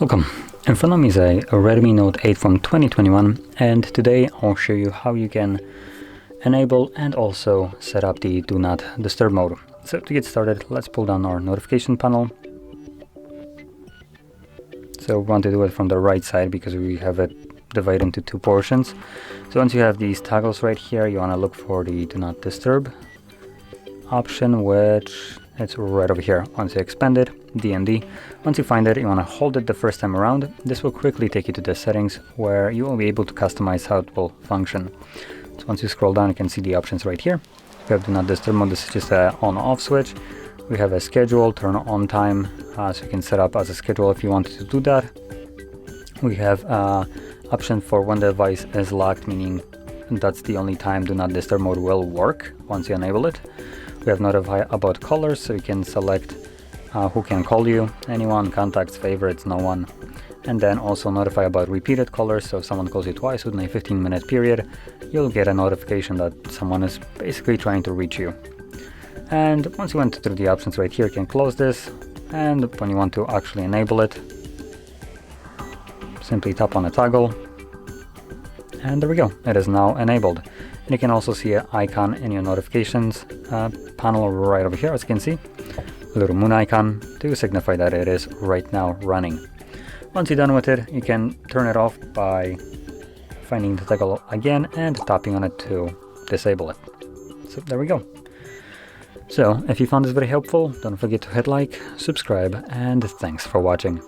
Welcome. In front of me is a Redmi Note 8 from 2021, and today I'll show you how you can enable and also set up the Do Not Disturb mode. So to get started, let's pull down our notification panel. So we want to do it from the right side because we have it divided into two portions. So once you have these toggles right here, you want to look for the Do Not Disturb option, which it's right over here. Once you expand it, DND. Once you find it, you want to hold it the first time around. This will quickly take you to the settings where you will be able to customize how it will function. So once you scroll down, you can see the options right here. We have Do Not Disturb mode. This is just an on-off switch. We have a schedule, turn on time, so you can set up as a schedule if you wanted to do that. We have option for when the device is locked, meaning that's the only time Do Not Disturb mode will work once you enable it. We have notify about callers, so you can select who can call you, anyone, contacts, favorites, no one. And then also notify about repeated callers, so if someone calls you twice within a 15-minute period, you'll get a notification that someone is basically trying to reach you. And once you went through the options right here, you can close this, and when you want to actually enable it, simply tap on a toggle, and there we go, it is now enabled. And you can also see an icon in your notifications panel right over here, as you can see, a little moon icon to signify that it is right now running. Once you're done with it, you can turn it off by finding the toggle again and tapping on it to disable it. So there we go. So if you found this very helpful, don't forget to hit like, subscribe, and thanks for watching.